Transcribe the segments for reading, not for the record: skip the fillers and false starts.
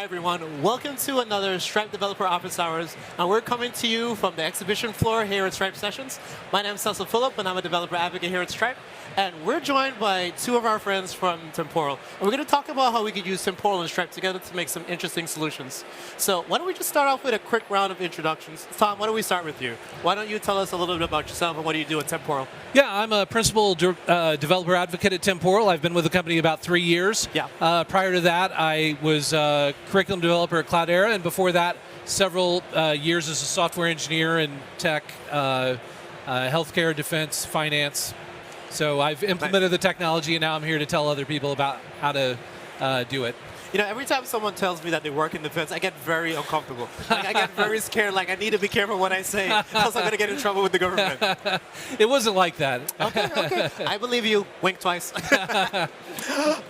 everyone. Welcome to another Stripe Developer Office Hours. And we're coming to you from the exhibition floor here at Stripe Sessions. My name is Cecil Phillip, and I'm a developer advocate here at Stripe. And we're joined by two of our friends from Temporal. And we're going to talk about how we could use Temporal and Stripe together to make some interesting solutions. So why don't we just start off with a quick round of introductions. Tom, why don't we start with you? Why don't you tell us a little bit about yourself and what do you do at Temporal? Yeah, I'm a principal developer advocate at Temporal. I've been with the company about 3 years. Yeah. Prior to that, I was a curriculum developer at Cloudera, and before that, several years as a software engineer in tech, healthcare, defense, finance. So I've implemented the technology, and now I'm here to tell other people about how to do it. You know, every time someone tells me that they work in defense, I get very uncomfortable. Like, I get very scared. Like, I need to be careful what I say, else I'm going to get in trouble with the government. It wasn't like that. Okay. I believe you. Wink twice. All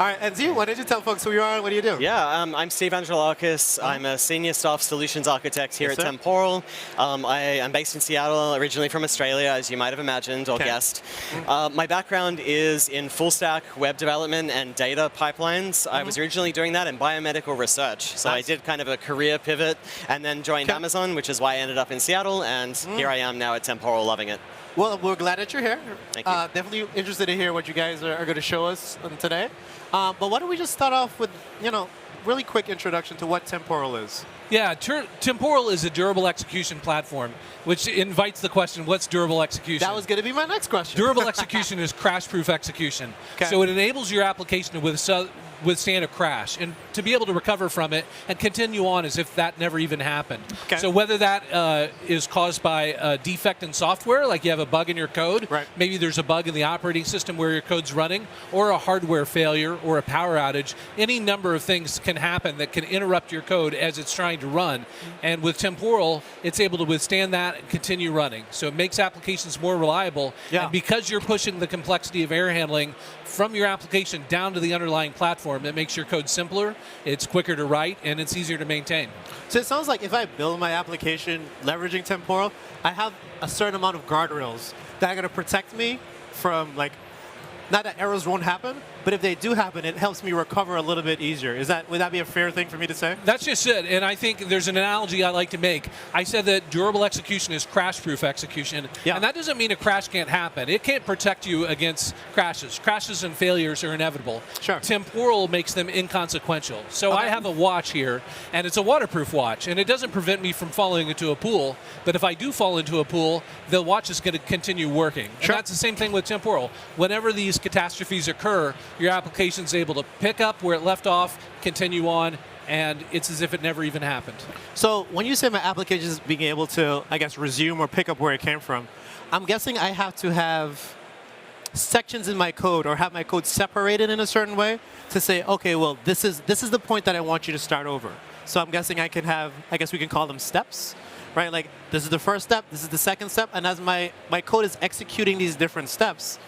right, and Z, why don't you tell folks who you are and what do you do? Yeah, I'm Steve Angelakis. I'm a senior staff solutions architect here at Temporal. I'm based in Seattle, originally from Australia, as you might have imagined or guessed. My background is in full stack web development and data pipelines. I was originally doing that in biomedical research. So I did kind of a career pivot and then joined Amazon, which is why I ended up in Seattle, and here I am now at Temporal, loving it. Well, we're glad that you're here. Thank you. Definitely interested to hear what you guys are going to show us today. But why don't we just start off with, really quick introduction to what Temporal is. Yeah, Temporal is a durable execution platform, which invites the question, what's durable execution? That was going to be my next question. Durable execution is crash-proof execution. Okay. So it enables your application to withstand a crash and to be able to recover from it and continue on as if that never even happened. Okay. So whether that is caused by a defect in software, like you have a bug in your code, maybe there's a bug in the operating system where your code's running, or a hardware failure or a power outage, any number of things can happen that can interrupt your code as it's trying to run. And with Temporal, it's able to withstand that and continue running. So it makes applications more reliable. And because you're pushing the complexity of error handling from your application down to the underlying platform, it makes your code simpler, it's quicker to write, and it's easier to maintain. So it sounds like if I build my application leveraging Temporal, I have a certain amount of guardrails that are going to protect me from, like, not that errors won't happen, but if they do happen, it helps me recover a little bit easier. Would that be a fair thing for me to say? That's just it, and I think there's an analogy I like to make. I said that durable execution is crash-proof execution, and that doesn't mean a crash can't happen. It can't protect you against crashes. Crashes and failures are inevitable. Sure. Temporal makes them inconsequential. So I have a watch here, and it's a waterproof watch, and it doesn't prevent me from falling into a pool, but if I do fall into a pool, the watch is going to continue working. Sure. And that's the same thing with Temporal. Whenever these catastrophes occur, your application's able to pick up where it left off, continue on, and it's as if it never even happened. So when you say my application is being able to, I guess, resume or pick up where it came from, I'm guessing I have to have sections in my code or have my code separated in a certain way to say, okay, well, this is the point that I want you to start over. So I'm guessing I can have, I guess we can call them steps, right? Like, this is the first step, this is the second step, and as my code is executing these different steps,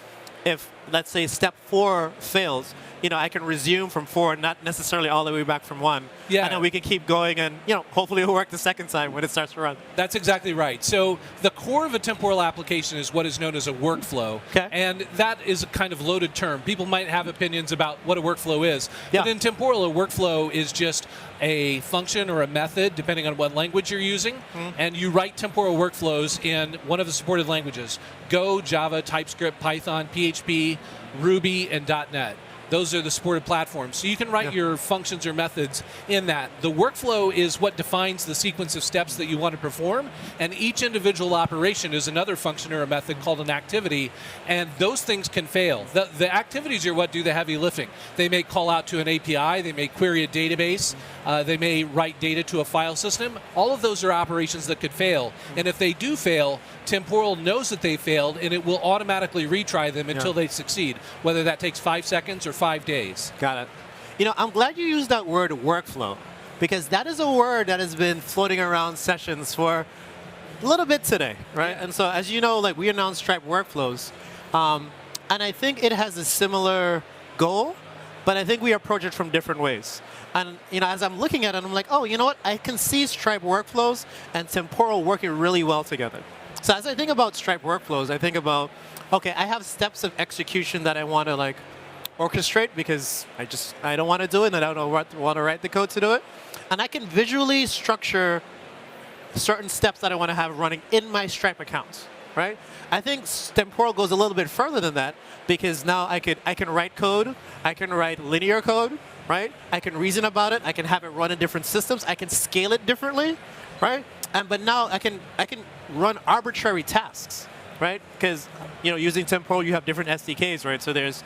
if, let's say, step 4 fails, I can resume from 4, not necessarily all the way back from 1. Yeah. And then we can keep going and, hopefully it'll work the second time when it starts to run. That's exactly right. So the core of a Temporal application is what is known as a workflow. Okay. And that is a kind of loaded term. People might have opinions about what a workflow is. Yeah. But in Temporal, a workflow is just a function or a method, depending on what language you're using. And you write Temporal workflows in one of the supported languages: Go, Java, TypeScript, Python, PHP, Ruby, and .NET. Those are the supported platforms. So you can write your functions or methods in that. The workflow is what defines the sequence of steps that you want to perform, and each individual operation is another function or a method called an activity, and those things can fail. The activities are what do the heavy lifting. They may call out to an API, they may query a database, they may write data to a file system. All of those are operations that could fail, and if they do fail, Temporal knows that they failed, and it will automatically retry them until they succeed, whether that takes 5 seconds or 5 days. Got it. I'm glad you used that word workflow, because that is a word that has been floating around sessions for a little bit today, right? Yeah. And so, as you know, like, we announced Stripe Workflows, and I think it has a similar goal, but I think we approach it from different ways. And as I'm looking at it, I'm like, oh, you know what? I can see Stripe Workflows and Temporal working really well together. So as I think about Stripe Workflows, I think about, okay, I have steps of execution that I want to, like, orchestrate because I don't want to do it and I don't want to write the code to do it. And I can visually structure certain steps that I want to have running in my Stripe account, right? I think Temporal goes a little bit further than that because now I can write code, I can write linear code, right? I can reason about it, I can have it run in different systems, I can scale it differently, right? But now I can run arbitrary tasks, right? Because using Temporal, you have different SDKs, right? So there's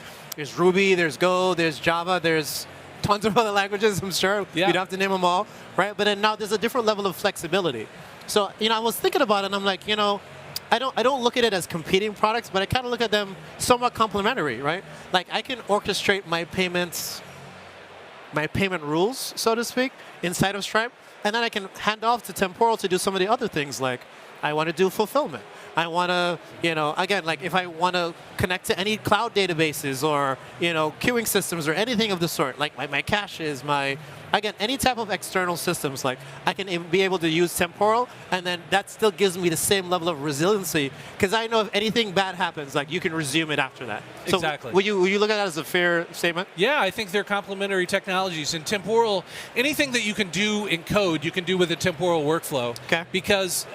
Ruby, there's Go, there's Java, there's tons of other languages, I'm sure. Yeah. You don't have to name them all, right? But then now there's a different level of flexibility. So, I was thinking about it, and I'm like, I don't look at it as competing products, but I kind of look at them somewhat complementary, right? Like I can orchestrate my payment rules, so to speak, inside of Stripe, and then I can hand off to Temporal to do some of the other things, like I want to do fulfillment. I want to, again, like if I want to connect to any cloud databases or, queuing systems or anything of the sort, like my caches, again, any type of external systems, like I can be able to use Temporal, and then that still gives me the same level of resiliency because I know if anything bad happens, like you can resume it after that. So exactly. Will you look at that as a fair statement? Yeah, I think they're complementary technologies. And Temporal, anything that you can do in code, you can do with a Temporal workflow. Okay. Because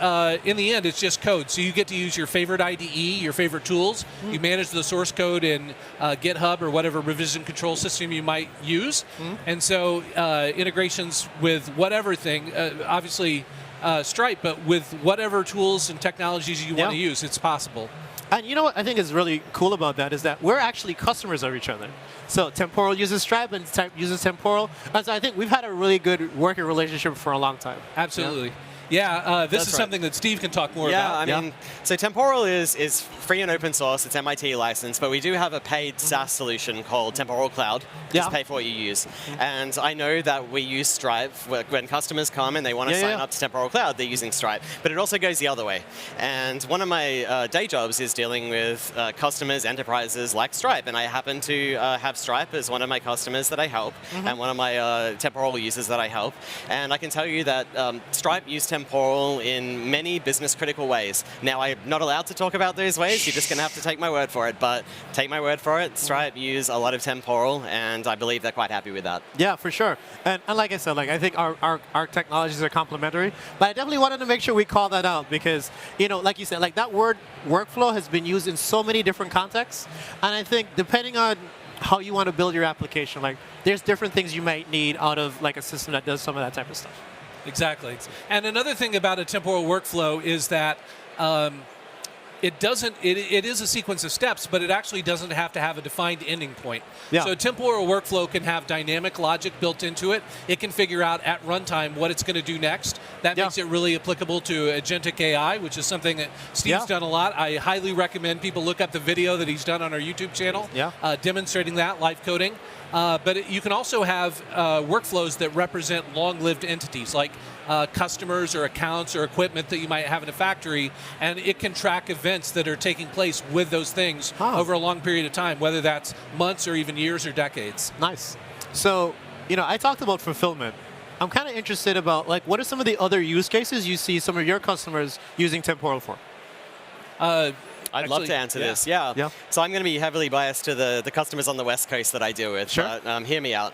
in the end, it's just code. So you get to use your favorite IDE, your favorite tools. You manage the source code in GitHub or whatever revision control system you might use. And so integrations with whatever thing, obviously Stripe, but with whatever tools and technologies you want to use, it's possible. And you know what I think is really cool about that is that we're actually customers of each other. So Temporal uses Stripe and Stripe uses Temporal. And so I think we've had a really good working relationship for a long time. Absolutely. Yeah, this is something that Steve can talk more about. I mean, so Temporal is free and open source. It's MIT licensed, but we do have a paid SaaS solution called Temporal Cloud. Just pay for what you use. And I know that we use Stripe when customers come and they want to sign up to Temporal Cloud, they're using Stripe. But it also goes the other way. And one of my day jobs is dealing with customers, enterprises like Stripe. And I happen to have Stripe as one of my customers that I help and one of my Temporal users that I help. And I can tell you that Stripe used Temporal in many business-critical ways. Now, I'm not allowed to talk about those ways. You're just going to have to take my word for it. But take my word for it, Stripe use a lot of Temporal, and I believe they're quite happy with that. Yeah, for sure. And like I said, I think our technologies are complementary. But I definitely wanted to make sure we call that out because, like you said, that word workflow has been used in so many different contexts. And I think depending on how you want to build your application, there's different things you might need out of a system that does some of that type of stuff. Exactly. And another thing about a temporal workflow is that it is a sequence of steps, but it actually doesn't have to have a defined ending point. Yeah. So a temporal workflow can have dynamic logic built into it. It can figure out at runtime what it's going to do next. That makes it really applicable to agentic AI, which is something that Steve's done a lot. I highly recommend people look up the video that he's done on our YouTube channel demonstrating that, live coding. But you can also have workflows that represent long-lived entities, like customers or accounts or equipment that you might have in a factory, and it can track events that are taking place with those things over a long period of time, whether that's months or even years or decades. Nice. So, I talked about fulfillment. I'm kind of interested about, what are some of the other use cases you see some of your customers using Temporal for? I'd love to answer this, yeah. So I'm going to be heavily biased to the customers on the West Coast that I deal with, but hear me out.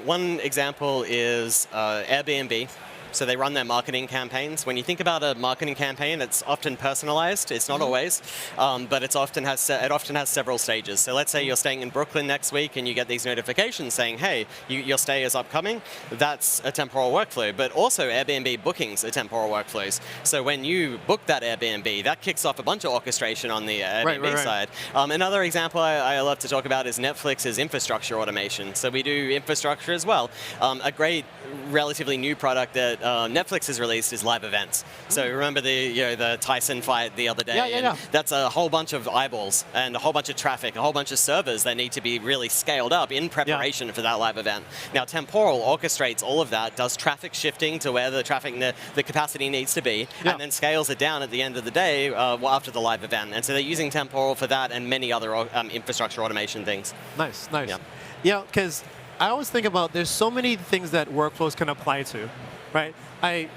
One example is Airbnb. So they run their marketing campaigns. When you think about a marketing campaign, it's often personalized. It's not always, but it often has several stages. So let's say you're staying in Brooklyn next week and you get these notifications saying, hey, your stay is upcoming. That's a temporal workflow. But also Airbnb bookings are temporal workflows. So when you book that Airbnb, that kicks off a bunch of orchestration on the Airbnb side. Another example I love to talk about is Netflix's infrastructure automation. So we do infrastructure as well. A great, relatively new product that Netflix has released is live events. So remember the Tyson fight the other day? That's a whole bunch of eyeballs and a whole bunch of traffic, a whole bunch of servers that need to be really scaled up in preparation for that live event. Now Temporal orchestrates all of that, does traffic shifting to where the capacity needs to be, and then scales it down at the end of the day after the live event. And so they're using Temporal for that and many other infrastructure automation things. Nice. Yeah, because I always think about there's so many things that workflows can apply to, right? I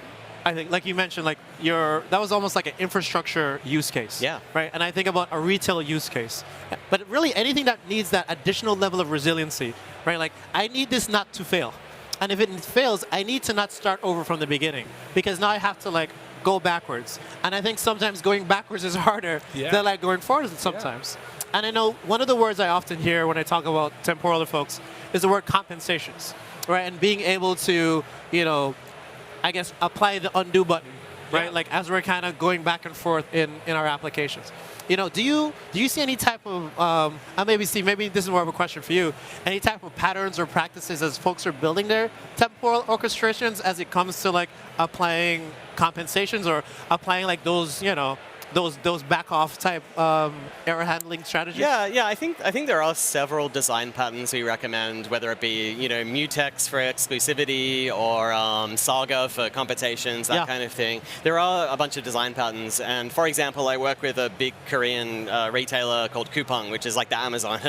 think, like you mentioned, that was almost like an infrastructure use case. Yeah. Right. And I think about a retail use case, but really anything that needs that additional level of resiliency, right? Like I need this not to fail, and if it fails, I need to not start over from the beginning because now I have to like go backwards. And I think sometimes going backwards is harder than like going forward sometimes. And I know one of the words I often hear when I talk about temporal to folks is the word compensations, right? And being able to, I guess, apply the undo button, right? Like as we're kind of going back and forth in our applications. Do you see any type of, maybe this is more of a question for you, any type of patterns or practices as folks are building their temporal orchestrations as it comes to like applying compensations or applying like those, those back off type error handling strategies? Yeah. I think there are several design patterns we recommend, whether it be mutex for exclusivity or Saga for computations, that kind of thing. There are a bunch of design patterns, and for example, I work with a big Korean retailer called Coupang, which is like the Amazon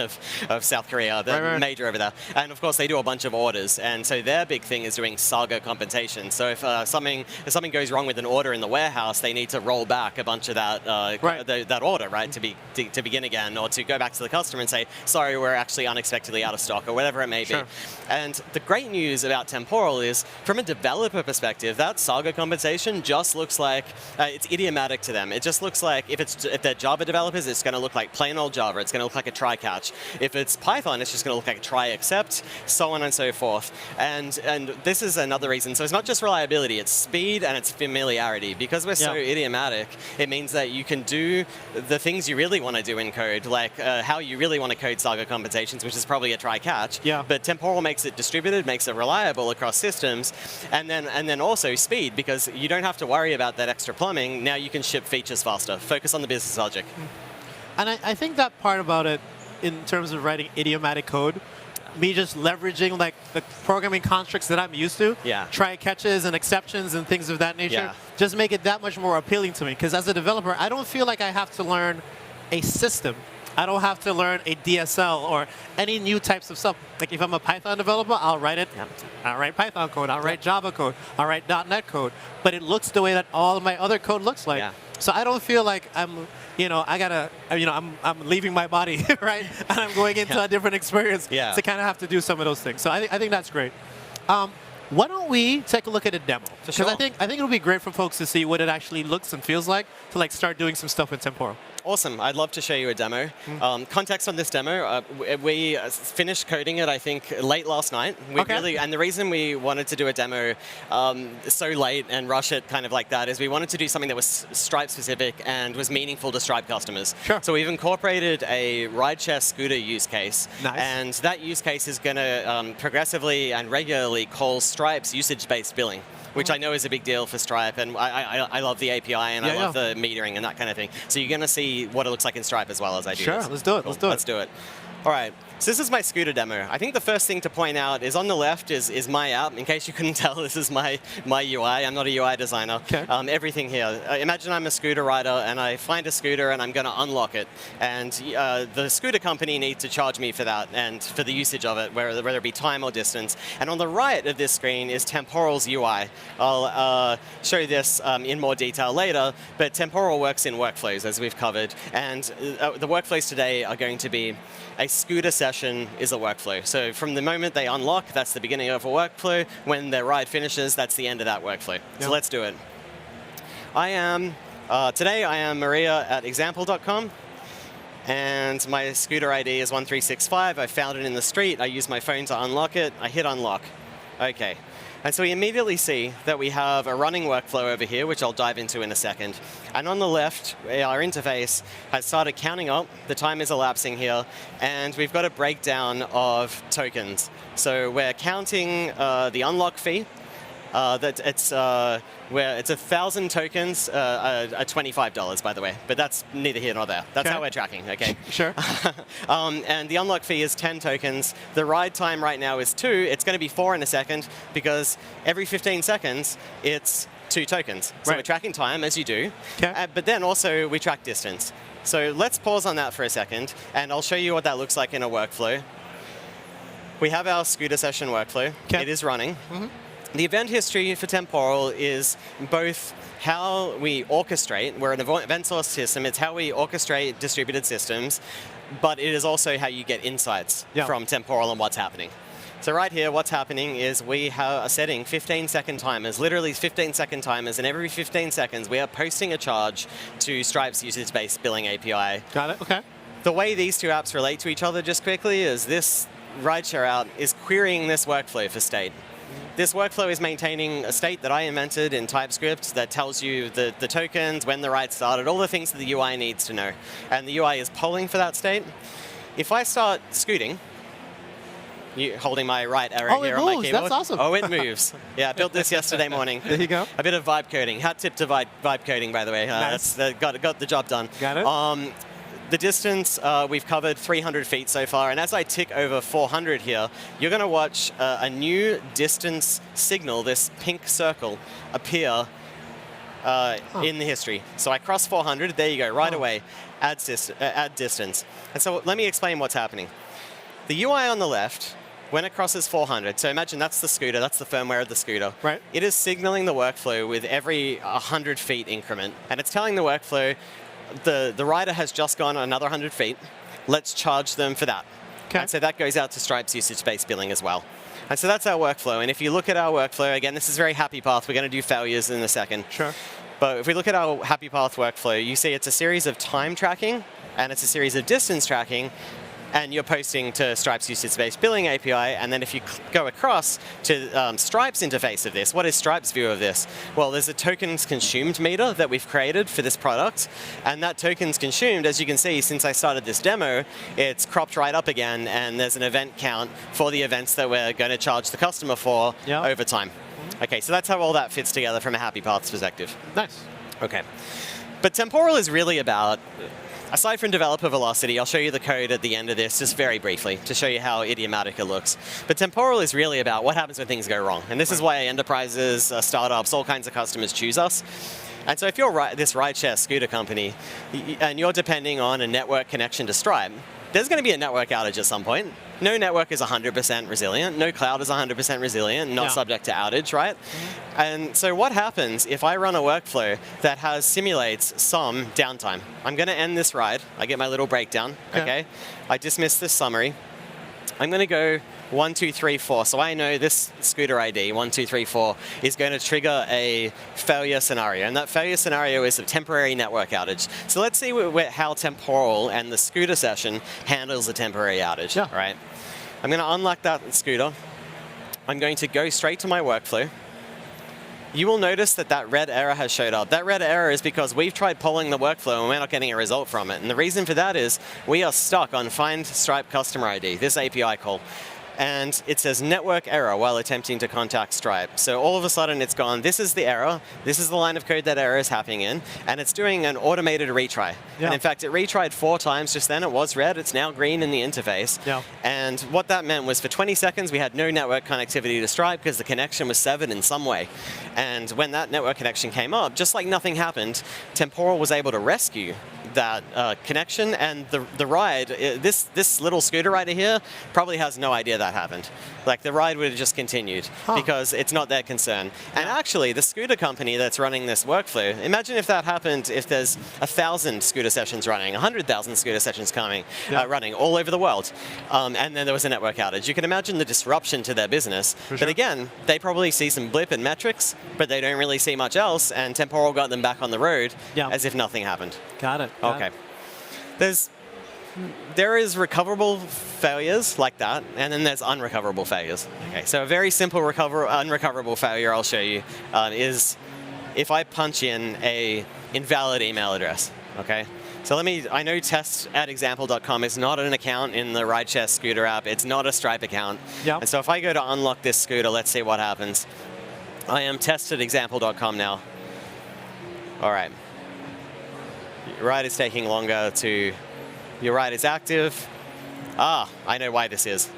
of South Korea. They're major over there, and of course they do a bunch of orders, and so their big thing is doing Saga computation. So if something goes wrong with an order in the warehouse, they need to roll back a bunch of that order, right, to begin again, or to go back to the customer and say, sorry, we're actually unexpectedly out of stock, or whatever it may be. And the great news about Temporal is, from a developer perspective, that Saga compensation just looks like it's idiomatic to them. It just looks like if they're Java developers, it's going to look like plain old Java. It's going to look like a try catch. If it's Python, it's just going to look like a try except, so on and so forth. And this is another reason. So it's not just reliability, it's speed and it's familiarity. Because we're so idiomatic, it means that you can do the things you really want to do in code, like how you really want to code Saga compensations, which is probably a try-catch. But Temporal makes it distributed, makes it reliable across systems, and then also speed, because you don't have to worry about that extra plumbing. Now you can ship features faster. Focus on the business logic. And I think that part about it, in terms of writing idiomatic code, me just leveraging like the programming constructs that I'm used to, try catches and exceptions and things of that nature, just make it that much more appealing to me. Because as a developer, I don't feel like I have to learn a system. I don't have to learn a DSL or any new types of stuff. Like if I'm a Python developer, I'll write it. I'll write Python code. I'll write Java code. I'll write .NET code. But it looks the way that all of my other code looks like. So I don't feel like I'm leaving my body, right? And I'm going into a different experience to kind of have to do some of those things. So I think that's great. Why don't we take a look at a demo? Because I think it'll be great for folks to see what it actually looks and feels like to like start doing some stuff with Temporal. Awesome. I'd love to show you a demo. Context on this demo, we finished coding it, I think, late last night. And the reason we wanted to do a demo so late and rush it kind of like that is we wanted to do something that was Stripe-specific and was meaningful to Stripe customers. So we've incorporated a rideshare scooter use case. And that use case is going to progressively and regularly call Stripe's usage-based billing, which I know is a big deal for Stripe, and I love the API, and I love the metering and that kind of thing. So you're going to see what it looks like in Stripe as well as I do this. Let's do it. Let's do it. All right. So this is my scooter demo. I think the first thing to point out is on the left is my app. In case you couldn't tell, this is my UI. I'm not a UI designer. Everything here. Imagine I'm a scooter rider, and I find a scooter, and I'm going to unlock it. And the scooter company needs to charge me for that and for the usage of it, whether it be time or distance. And on the right of this screen is Temporal's UI. I'll show this in more detail later, but Temporal works in workflows, as we've covered. And the workflows today are going to be a scooter session is a workflow. So from the moment they unlock, that's the beginning of a workflow. When their ride finishes, that's the end of that workflow. So let's do it. Today I am Maria at example.com. And my scooter ID is 1365. I found it in the street. I use my phone to unlock it. I hit unlock. OK. And so we immediately see that we have a running workflow over here, which I'll dive into in a second. And on the left, our interface has started counting up. The time is elapsing here. And we've got a breakdown of tokens. So we're counting the unlock fee. It's 1,000 tokens, $25, by the way. But that's neither here nor there. That's how we're tracking, OK? And the unlock fee is 10 tokens. The ride time right now is 2. It's going to be 4 in a second, because every 15 seconds, it's 2 tokens. So we're tracking time, as you do. But then also, we track distance. So let's pause on that for a second, and I'll show you what that looks like in a workflow. We have our scooter session workflow. It is running. The event history for Temporal is both how we orchestrate. We're an event source system. It's how we orchestrate distributed systems, but it is also how you get insights from Temporal and what's happening. So right here, what's happening is we are setting 15-second timers, literally 15-second timers, and every 15 seconds we are posting a charge to Stripe's usage-based billing API. Got it, okay. The way these two apps relate to each other just quickly is this rideshare app is querying this workflow for state. This workflow is maintaining a state that I invented in TypeScript that tells you the tokens, when the ride started, all the things that the UI needs to know. And the UI is polling for that state. If I start scooting, holding my right arrow here on my keyboard. That's awesome. Oh, it moves. Yeah, I built this yesterday morning. There you go. A bit of vibe coding. Hat tip to vibe coding, by the way. Nice. Got the job done. Got it. The distance, we've covered 300 feet so far, and as I tick over 400 here, you're going to watch a new distance signal, this pink circle, appear in the history. So I cross 400, there you go, right away, add distance. And so let me explain what's happening. The UI on the left, when it crosses 400, so imagine that's the scooter, that's the firmware of the scooter. Right. It is signaling the workflow with every 100 feet increment, and it's telling the workflow, the rider has just gone another 100 feet, let's charge them for that. Okay. And so that goes out to Stripe's usage-based billing as well. And so that's our workflow, and if you look at our workflow, again, this is very happy path, we're going to do failures in a second. Sure. But if we look at our happy path workflow, you see it's a series of time tracking, and it's a series of distance tracking, and you're posting to Stripe's usage-based billing API, and then if you go across to Stripe's interface of this, what is Stripe's view of this? Well, there's a tokens consumed meter that we've created for this product, and that tokens consumed, as you can see, since I started this demo, it's cropped right up again, and there's an event count for the events that we're going to charge the customer for over time. Okay, so that's how all that fits together from a happy paths perspective. Nice. Okay. But Temporal is really about, aside from developer velocity, I'll show you the code at the end of this just very briefly to show you how idiomatic it looks. But Temporal is really about what happens when things go wrong. And this is why enterprises, startups, all kinds of customers choose us. And so if you're this rideshare scooter company and you're depending on a network connection to Stripe, there's going to be a network outage at some point. No network is 100% resilient. No cloud is 100% resilient, not subject to outage, right? And so what happens if I run a workflow that simulates some downtime? I'm going to end this ride. I get my little breakdown, okay? I dismiss this summary. I'm going to go 1, 2, 3, 4. So I know this scooter ID, 1, 2, 3, 4, is going to trigger a failure scenario. And that failure scenario is a temporary network outage. So let's see how Temporal and the scooter session handles a temporary outage. Right? I'm going to unlock that scooter. I'm going to go straight to my workflow. You will notice that red error has showed up. That red error is because we've tried polling the workflow and we're not getting a result from it. And the reason for that is we are stuck on find Stripe customer ID, this API call. And it says network error while attempting to contact Stripe. So all of a sudden it's gone, this is the error, this is the line of code that error is happening in, and it's doing an automated retry. And in fact, it retried 4 times just then. It was red, it's now green in the interface. And what that meant was for 20 seconds we had no network connectivity to Stripe because the connection was severed in some way. And when that network connection came up, just like nothing happened, Temporal was able to rescue that connection, and the ride, this little scooter rider here probably has no idea that happened. Like the ride would have just continued because it's not their concern. And actually, the scooter company that's running this workflow, imagine if that happened if there's 1,000 scooter sessions running, 100,000 scooter sessions running all over the world, and then there was a network outage. You can imagine the disruption to their business. But again, they probably see some blip in metrics, but they don't really see much else, and Temporal got them back on the road as if nothing happened. Got it. Okay. There is recoverable failures like that, and then there's unrecoverable failures. Okay, so a very simple unrecoverable failure I'll show you is if I punch in a invalid email address. Okay, so I know test@example.com is not an account in the rideshare scooter app. It's not a Stripe account. And so if I go to unlock this scooter, let's see what happens. I am test@example.com now. All right. Your ride is taking longer your ride is active. I know why this is.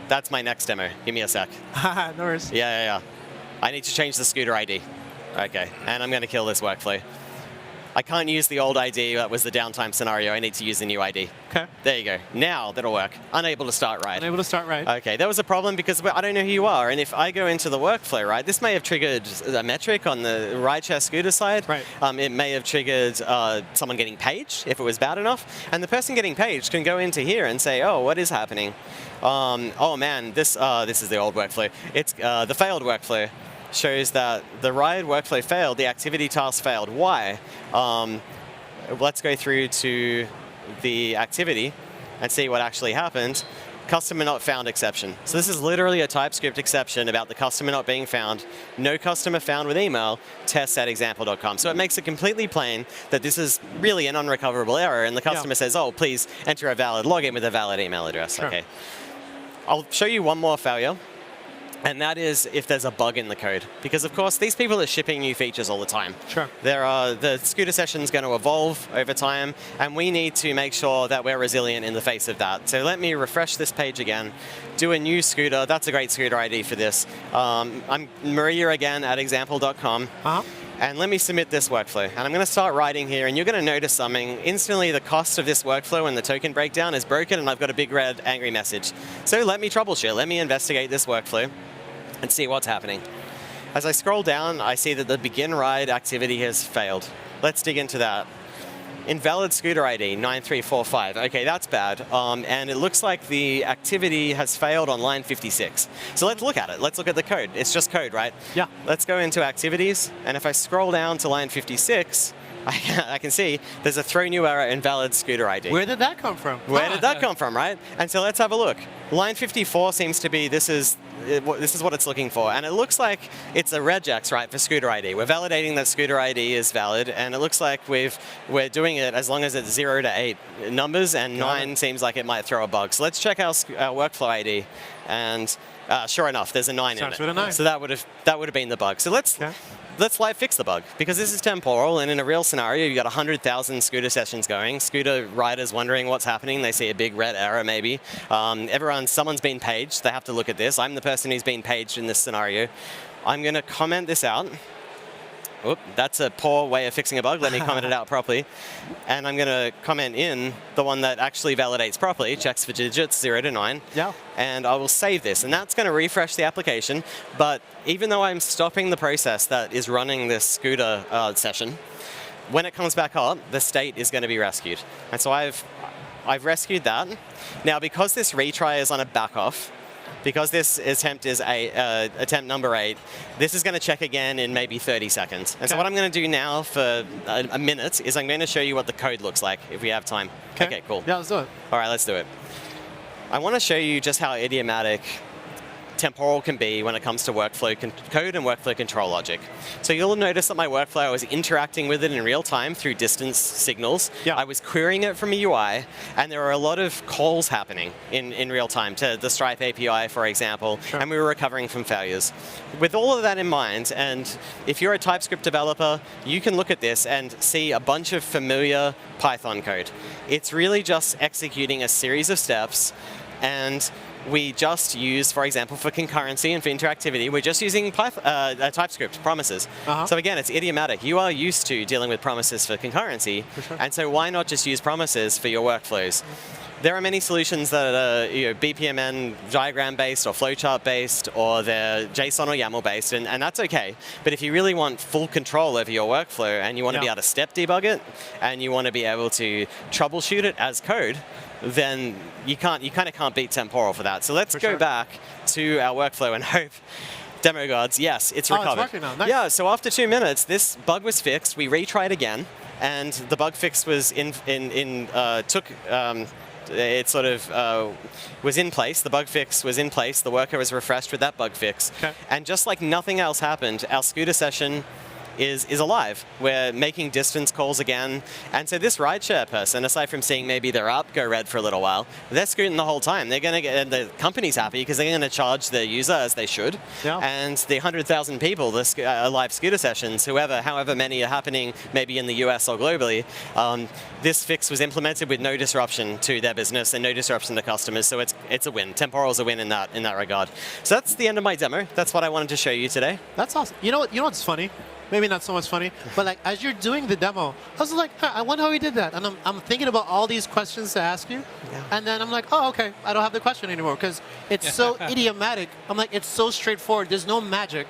That's my next demo. Give me a sec. No worries. Yeah. I need to change the scooter ID. Okay, and I'm going to kill this workflow. I can't use the old ID. That was the downtime scenario. I need to use the new ID. Okay. There you go. Now that'll work. Unable to start ride. Unable to start ride. Okay, there was a problem because I don't know who you are, and if I go into the workflow, right, this may have triggered a metric on the rideshare scooter side. Right. It may have triggered someone getting paged if it was bad enough, and the person getting paged can go into here and say, oh, what is happening? Oh man, this is the old workflow. It's the failed workflow. Shows that the ride workflow failed, the activity task failed. Why? Let's go through to the activity and see what actually happened. Customer not found exception. So this is literally a TypeScript exception about the customer not being found. No customer found with email, test at example.com. So it makes it completely plain that this is really an unrecoverable error, and the customer says, oh, please enter a valid login with a valid email address. Sure. Okay. I'll show you one more failure. And that is if there's a bug in the code. Because, of course, these people are shipping new features all the time. Sure. The scooter session is going to evolve over time, and we need to make sure that we're resilient in the face of that. So let me refresh this page again, do a new scooter. That's a great scooter ID for this. I'm Maria again at example.com. And let me submit this workflow. And I'm going to start writing here, and you're going to notice something. Instantly, the cost of this workflow and the token breakdown is broken, and I've got a big red angry message. So let me troubleshoot. Let me investigate this workflow and see what's happening. As I scroll down, I see that the begin ride activity has failed. Let's dig into that. Invalid scooter ID 9345. Okay, that's bad. And it looks like the activity has failed on line 56. So let's look at it. Let's look at the code. It's just code, right? Yeah. Let's go into activities. And if I scroll down to line 56, I can see there's a throw new error, invalid scooter ID. Where did that come from? Where did that come from, right? And so let's have a look. Line 54 seems to be this is what it's looking for, and it looks like it's a regex, right, for scooter ID. We're validating that scooter ID is valid, and it looks like we're doing it as long as it's 0 to 8 numbers, and 9 seems like it might throw a bug. So let's check our workflow ID, and sure enough, there's a 9 in it. With a 9. So that would have been the bug. So let's live fix the bug, because this is temporal, and in a real scenario, you've got 100,000 scooter sessions going. Scooter riders wondering what's happening. They see a big red error, maybe. Someone's been paged. They have to look at this. I'm the person who's been paged in this scenario. I'm going to comment this out. Oop, that's a poor way of fixing a bug. Let me comment it out properly. And I'm going to comment in the one that actually validates properly, checks for digits 0 to 9. Yeah. And I will save this. And that's going to refresh the application. But even though I'm stopping the process that is running this scooter session, when it comes back up, the state is going to be rescued. And so I've rescued that. Now, because this retry is on a back off, because this attempt is attempt number 8, this is going to check again in maybe 30 seconds. And so what I'm going to do now for a minute is I'm going to show you what the code looks like if we have time. Okay, cool. Yeah, let's do it. All right, let's do it. I want to show you just how idiomatic Temporal can be when it comes to workflow code and workflow control logic. So you'll notice that my workflow, I was interacting with it in real time through distance signals. Yeah. I was querying it from a UI, and there were a lot of calls happening in real time to the Stripe API, for example, and we were recovering from failures. With all of that in mind, and if you're a TypeScript developer, you can look at this and see a bunch of familiar Python code. It's really just executing a series of steps, and we just use, for example, for concurrency and for interactivity, we're just using TypeScript promises. So again, it's idiomatic. You are used to dealing with promises for concurrency, and so why not just use promises for your workflows? There are many solutions that are BPMN diagram-based or flowchart-based, or they're JSON or YAML-based, and that's okay. But if you really want full control over your workflow, and you want to be able to step debug it, and you want to be able to troubleshoot it as code, then you kind of can't beat Temporal for that. So let's go back to our workflow and hope, demo gods, yes, it's recovered. It's working now. Nice. Yeah, so after 2 minutes, this bug was fixed. We retried again, and the bug fix was it sort of was in place. The bug fix was in place. The worker was refreshed with that bug fix. And just like nothing else happened, our scooter session is alive. We're making distance calls again. And so this rideshare person, aside from seeing maybe their app go red for a little while, they're scooting the whole time. They're going to get, the company's happy because they're going to charge their user as they should. And the 100,000 people, the live scooter sessions, however many are happening maybe in the US or globally, this fix was implemented with no disruption to their business and no disruption to customers. So it's a win. Temporal's a win in that regard. So that's the end of my demo. That's what I wanted to show you today. That's awesome. You know what's funny? maybe not so much funny, but like as you're doing the demo, I was like, huh, I wonder how he did that. And I'm thinking about all these questions to ask you, and then I'm like, oh, okay, I don't have the question anymore because it's so idiomatic. I'm like, it's so straightforward. There's no magic.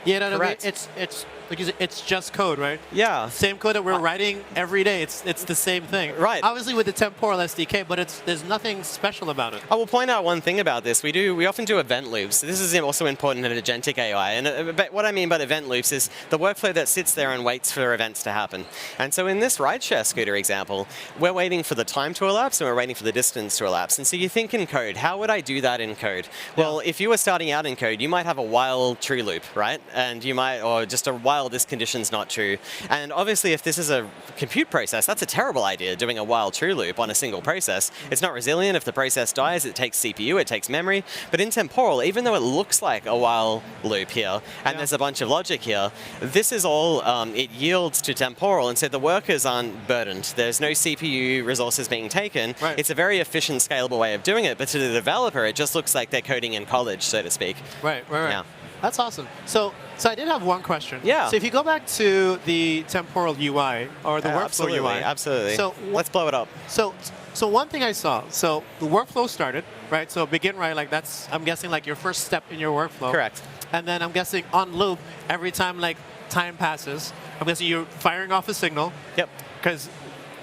You know what I mean? It's like you said, it's just code, right? Yeah. Same code that we're writing every day. It's the same thing. Right. Obviously with the Temporal SDK, but there's nothing special about it. I will point out one thing about this. We often do event loops. This is also important in agentic AI. And but what I mean by event loops is the workflow that sits there and waits for events to happen. And so in this rideshare scooter example, we're waiting for the time to elapse and we're waiting for the distance to elapse. And so you think in code, how would I do that in code? Well, if you were starting out in code, you might have a while true loop, right? And you might, or just a while this condition's not true. And obviously, if this is a compute process, that's a terrible idea, doing a while true loop on a single process. It's not resilient. If the process dies, it takes CPU, it takes memory. But in Temporal, even though it looks like a while loop here, and there's a bunch of logic here, this is all, it yields to Temporal, and so the workers aren't burdened. There's no CPU resources being taken. Right. It's a very efficient, scalable way of doing it, but to the developer, it just looks like they're coding in college, so to speak. Right. Yeah. That's awesome. So I did have one question. Yeah. So if you go back to the Temporal UI or the workflow absolutely, UI. Absolutely. So let's blow it up. So one thing I saw, so the workflow started, right? So begin right, like that's, I'm guessing like your first step in your workflow. Correct. And then I'm guessing on loop, every time like time passes, I'm guessing you're firing off a signal. Yep. Because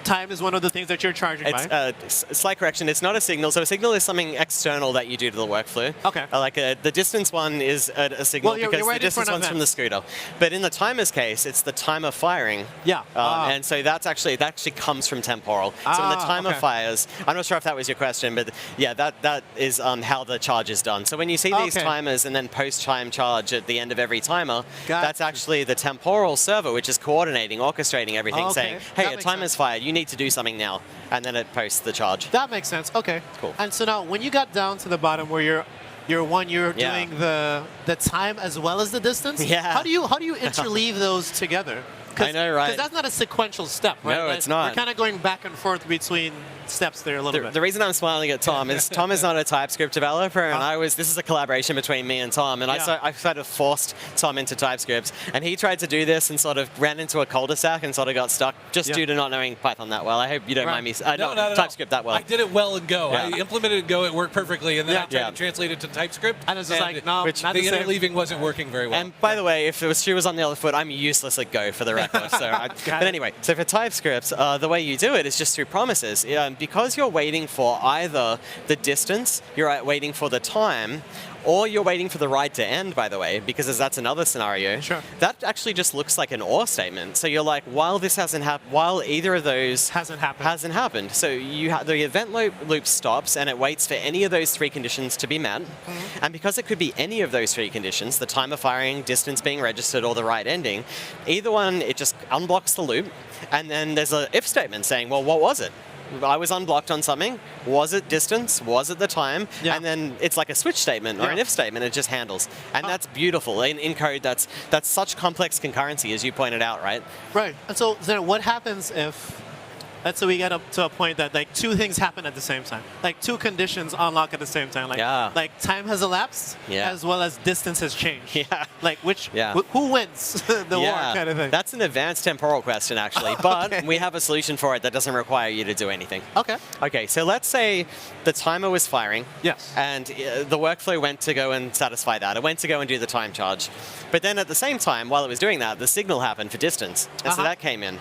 time is one of the things that you're charging by. Slight correction, it's not a signal. So a signal is something external that you do to the workflow. Okay. The distance one is a signal Well, you're because right the distance one's from the scooter. But in the timer's case, it's the timer firing. Yeah. And so that actually comes from Temporal. So when the timer fires, I'm not sure if that was your question, but yeah, that is how the charge is done. So when you see these timers and then post-time saying at the end of every timer, that's actually the Temporal server, which is coordinating, orchestrating everything, saying, hey, a timer's fired, you need to do something now, and then it posts the charge. That makes sense. Okay. Cool. And so now, when you got down to the bottom where you're doing the time as well as the distance. Yeah. How do you interleave those together? I know, right? Because that's not a sequential step, right? No, it's not. You're kind of going back and forth between steps there a little bit. The reason I'm smiling at Tom is Tom is not a TypeScript developer, and this is a collaboration between me and Tom, and I sort of forced Tom into TypeScript, and he tried to do this and sort of ran into a cul-de-sac and sort of got stuck just due to not knowing Python that well. I hope you don't mind me. No, TypeScript that well. I did it well in Go. Yeah. I implemented it in Go, it worked perfectly, and then I tried to translate it to TypeScript, and it's just like, no, which not the the same. interleaving wasn't working very well. And by the way, if she was on the other foot, I'm useless at Go for the record. But anyway, so for TypeScript, the way you do it is just through promises. Because you're waiting for either the distance, you're waiting for the time, or you're waiting for the ride to end, by the way, because that's another scenario. Sure. That actually just looks like an or statement. So you're like, while this hasn't happened, while either of those hasn't happened. So the event loop stops and it waits for any of those three conditions to be met. Mm-hmm. And because it could be any of those three conditions, the timer firing, distance being registered, or the ride ending, either one, it just unblocks the loop. And then there's an if statement saying, well, what was it? I was unblocked on something. Was it distance? Was it the time? Yeah. And then it's like a switch statement or an if statement. It just handles. And that's beautiful. In code, that's such complex concurrency, as you pointed out, right? Right. And so then what happens if, let's say we get up to a point that like two things happen at the same time. Like two conditions unlock at the same time. Like time has elapsed as well as distance has changed. Yeah. Like who wins the war kind of thing? That's an advanced temporal question, actually. But we have a solution for it that doesn't require you to do anything. Okay. Okay, so let's say the timer was firing. Yes. And the workflow went to go and satisfy that. It went to go and do the time charge. But then at the same time, while it was doing that, the signal happened for distance. And so that came in.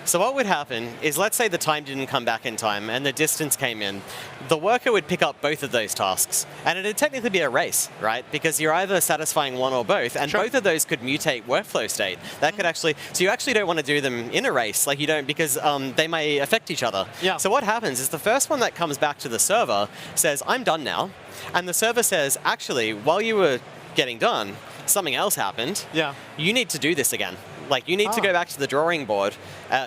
So what would happen is, let's say the time didn't come back in time and the distance came in. The worker would pick up both of those tasks. And it'd technically be a race, right? Because you're either satisfying one or both, and both of those could mutate workflow state. That could actually, so you actually don't want to do them in a race, like you don't, because they may affect each other. Yeah. So what happens is the first one that comes back to the server says, I'm done now. And the server says, actually, while you were getting done, something else happened. Yeah. You need to do this again. Like, you need to go back to the drawing board.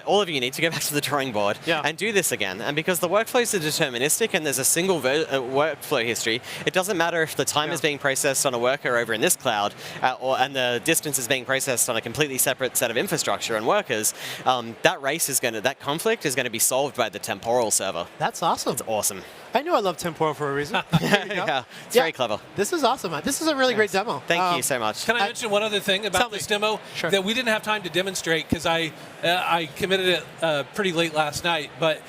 All of you need to go back to the drawing board and do this again. And because the workflows are deterministic and there's a single workflow history, it doesn't matter if the time is being processed on a worker over in this cloud and the distance is being processed on a completely separate set of infrastructure and workers. That conflict is going to be solved by the temporal server. That's awesome. It's awesome. I knew I loved Temporal for a reason. Yeah, it's very clever. This is awesome, man. This is a really great demo. Thank you so much. Can I mention one other thing about this demo that we didn't have time to demonstrate because I committed it pretty late last night, but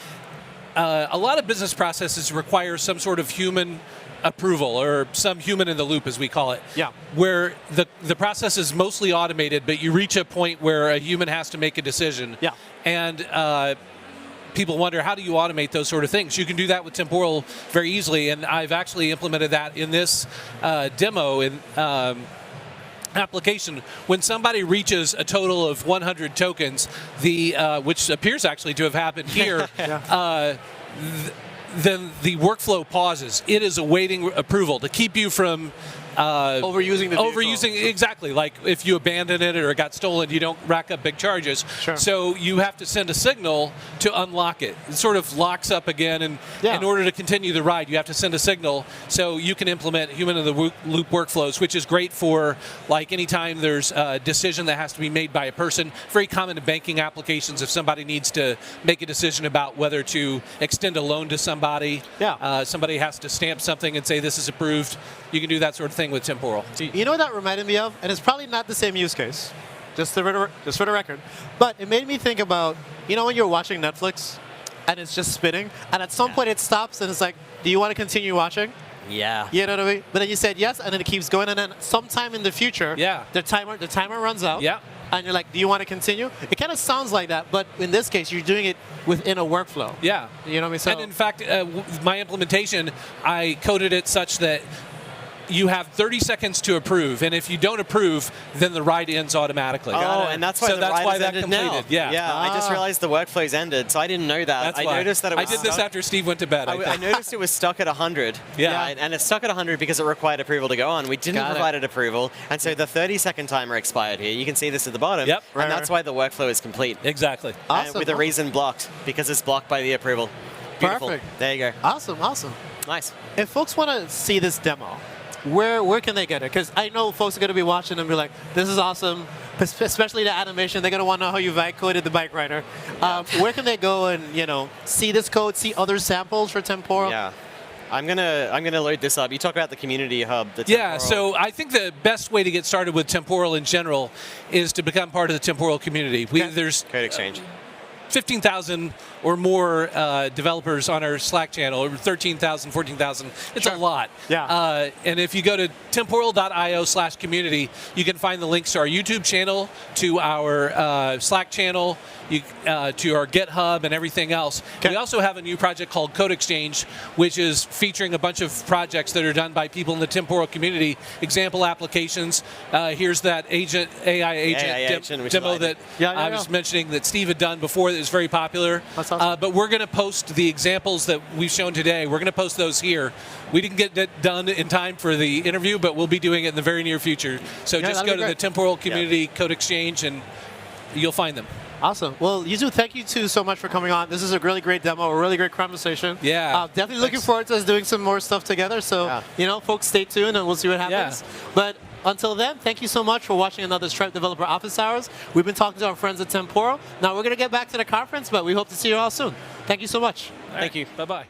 a lot of business processes require some sort of human approval or some human in the loop, as we call it. Yeah. Where the process is mostly automated, but you reach a point where a human has to make a decision. Yeah. And people wonder, how do you automate those sort of things? You can do that with Temporal very easily, and I've actually implemented that in this demo in application. When somebody reaches a total of 100 tokens, which appears actually to have happened here, then the workflow pauses. It is awaiting approval to keep you from overusing the vehicle. Exactly. Like if you abandon it or it got stolen, you don't rack up big charges. Sure. So you have to send a signal to unlock it. It sort of locks up again, and in order to continue the ride, you have to send a signal. So you can implement human in the loop workflows, which is great for like anytime there's a decision that has to be made by a person. Very common in banking applications if somebody needs to make a decision about whether to extend a loan to somebody. Somebody has to stamp something and say this is approved. You can do that sort of thing with Temporal. You know what that reminded me of? And it's probably not the same use case, just for the record. But it made me think about, you know when you're watching Netflix and it's just spinning, and at some point it stops and it's like, do you want to continue watching? Yeah. You know what I mean? But then you said yes, and then it keeps going, and then sometime in the future, the timer runs out. Yeah. And you're like, do you want to continue? It kind of sounds like that, but in this case, you're doing it within a workflow. Yeah. You know what I mean? So, and in fact, my implementation, I coded it such that you have 30 seconds to approve, and if you don't approve, then the ride ends automatically. And that's why that ended completed. Now. Yeah. I just realized the workflow's ended, so I didn't know that. That's why. Noticed that it was I did this after Steve went to bed. I noticed it was stuck at 100. And it's stuck at 100 because it required approval to go on. We didn't provide it approval, and so the 30-second timer expired here. You can see this at the bottom. Yep. And that's why the workflow is complete. Exactly. Awesome. With a reason blocked, because it's blocked by the approval. Beautiful. Perfect. There you go. Awesome. Nice. If folks want to see this demo, where can they get it? Because I know folks are going to be watching and be like, this is awesome, especially the animation. They're going to want to know how you vibe coded the bike rider. Where can they go and see this code, see other samples for Temporal? Yeah. I'm gonna load this up. You talk about the community hub. So I think the best way to get started with Temporal in general is to become part of the Temporal community. There's Code Exchange. 15,000 or more developers on our Slack channel, or 13,000, 14,000. It's a lot. Yeah. And if you go to temporal.io/community, you can find the links to our YouTube channel, to our Slack channel, to our GitHub and everything else. We also have a new project called Code Exchange, which is featuring a bunch of projects that are done by people in the Temporal community, example applications. Here's that AI agent demo that I was mentioning that Steve had done before that is very popular. That's awesome. But we're going to post the examples that we've shown today. We're going to post those here. We didn't get that done in time for the interview, but we'll be doing it in the very near future. So just go to the Temporal Community Code Exchange and you'll find them. Awesome. Well, Yuzu, thank you too so much for coming on. This is a really great demo, a really great conversation. Yeah. Definitely looking forward to us doing some more stuff together. So, folks, stay tuned and we'll see what happens. But until then, thank you so much for watching another Stripe Developer Office Hours. We've been talking to our friends at Temporal. Now we're going to get back to the conference, but we hope to see you all soon. Thank you so much. Thank you. Bye-bye.